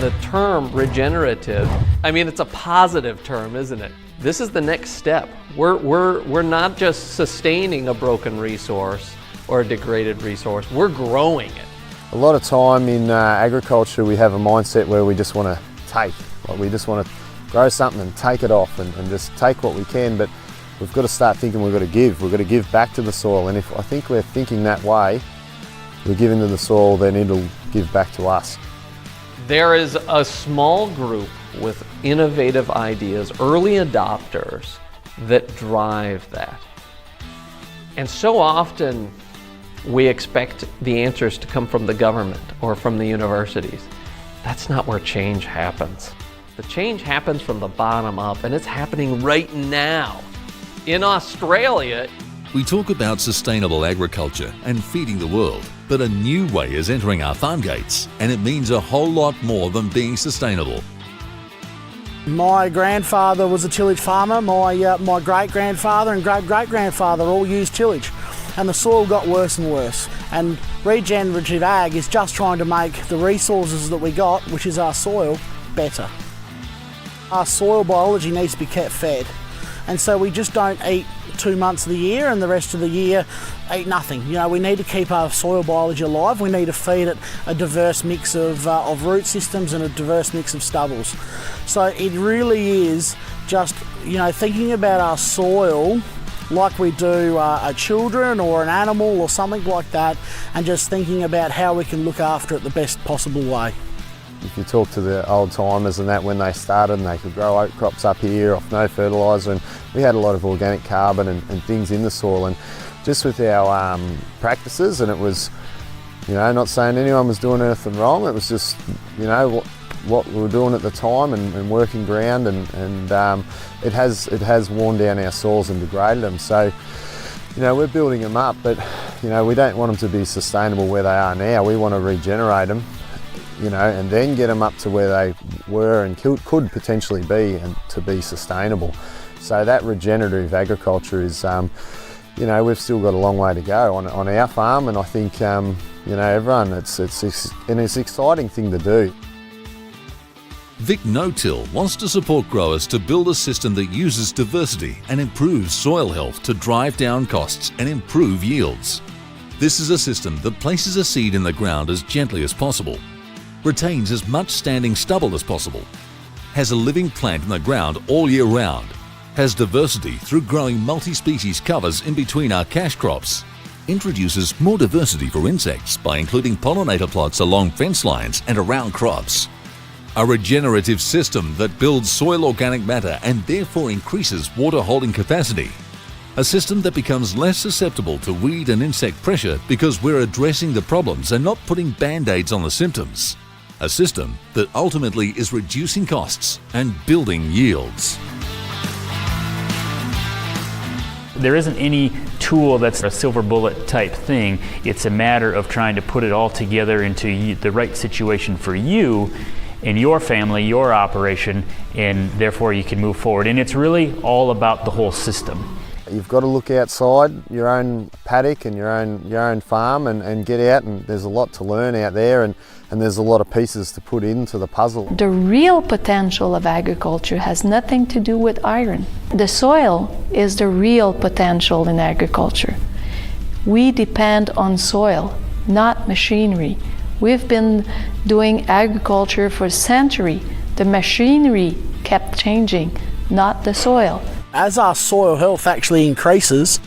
The term regenerative, I mean, it's a positive term, isn't it? This is the next step. We're not just sustaining a broken resource or a degraded resource, we're growing it. A lot of time in agriculture we have a mindset where we just want to take, like we just want to grow something and take it off and just take what we can, but we've got to start thinking we've got to give back to the soil, and if I think we're thinking that way, we're giving to the soil, then it'll give back to us. There is a small group with innovative ideas, early adopters, that drive that. And so often we expect the answers to come from the government or from the universities. That's not where change happens. The change happens from the bottom up, and it's happening right now. In Australia, we talk about sustainable agriculture and feeding the world, but a new way is entering our farm gates, and it means a whole lot more than being sustainable. My grandfather was a tillage farmer, my great-grandfather and great-great-grandfather all used tillage, and the soil got worse and worse. And regenerative ag is just trying to make the resources that we got, which is our soil, better. Our soil biology needs to be kept fed, and so we just don't eat 2 months of the year and the rest of the year eat nothing. You know, we need to keep our soil biology alive. We need to feed it a diverse mix of root systems and a diverse mix of stubbles. So it really is just, you know, thinking about our soil like we do a children or an animal or something like that, and just thinking about how we can look after it the best possible way. If you talk to the old timers and that, when they started and they could grow oat crops up here off no fertiliser, and we had a lot of organic carbon and things in the soil, and just with our practices, and it was, you know, not saying anyone was doing anything wrong, it was just, you know, what we were doing at the time and working ground, and it has worn down our soils and degraded them. So, you know, we're building them up, but, you know, we don't want them to be sustainable where they are now. We want to regenerate them, you know, and then get them up to where they were and could potentially be, and to be sustainable. So that regenerative agriculture is, you know, we've still got a long way to go on our farm, and I think, you know, everyone, it's an exciting thing to do. Vic No-Till wants to support growers to build a system that uses diversity and improves soil health to drive down costs and improve yields. This is a system that places a seed in the ground as gently as possible, retains as much standing stubble as possible, has a living plant in the ground all year round, has diversity through growing multi-species covers in between our cash crops, introduces more diversity for insects by including pollinator plots along fence lines and around crops. A regenerative system that builds soil organic matter and therefore increases water holding capacity. A system that becomes less susceptible to weed and insect pressure because we're addressing the problems and not putting band-aids on the symptoms. A system that ultimately is reducing costs and building yields. There isn't any tool that's a silver bullet type thing. It's a matter of trying to put it all together into the right situation for you and your family, your operation, and therefore you can move forward. And it's really all about the whole system. You've got to look outside your own paddock and your own farm and get out, and there's a lot to learn out there, and there's a lot of pieces to put into the puzzle. The real potential of agriculture has nothing to do with iron. The soil is the real potential in agriculture. We depend on soil, not machinery. We've been doing agriculture for a century. The machinery kept changing, not the soil. As our soil health actually increases,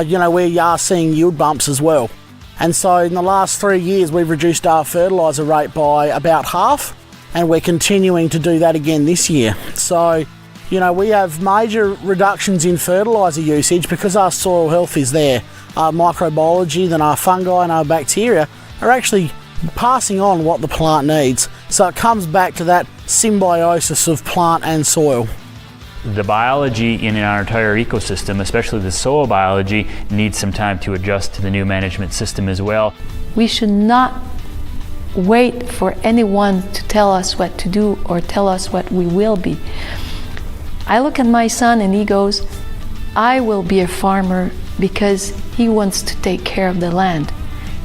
you know, we are seeing yield bumps as well. And so in the last 3 years, we've reduced our fertiliser rate by about half, and we're continuing to do that again this year. So, you know, we have major reductions in fertiliser usage because our soil health is there. Our microbiology, then our fungi and our bacteria are actually passing on what the plant needs. So it comes back to that symbiosis of plant and soil. The biology in our entire ecosystem, especially the soil biology, needs some time to adjust to the new management system as well. We should not wait for anyone to tell us what to do or tell us what we will be. I look at my son and he goes, I will be a farmer because he wants to take care of the land.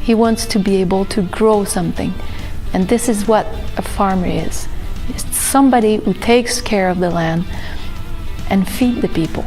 He wants to be able to grow something. And this is what a farmer is. It's somebody who takes care of the land and feed the people.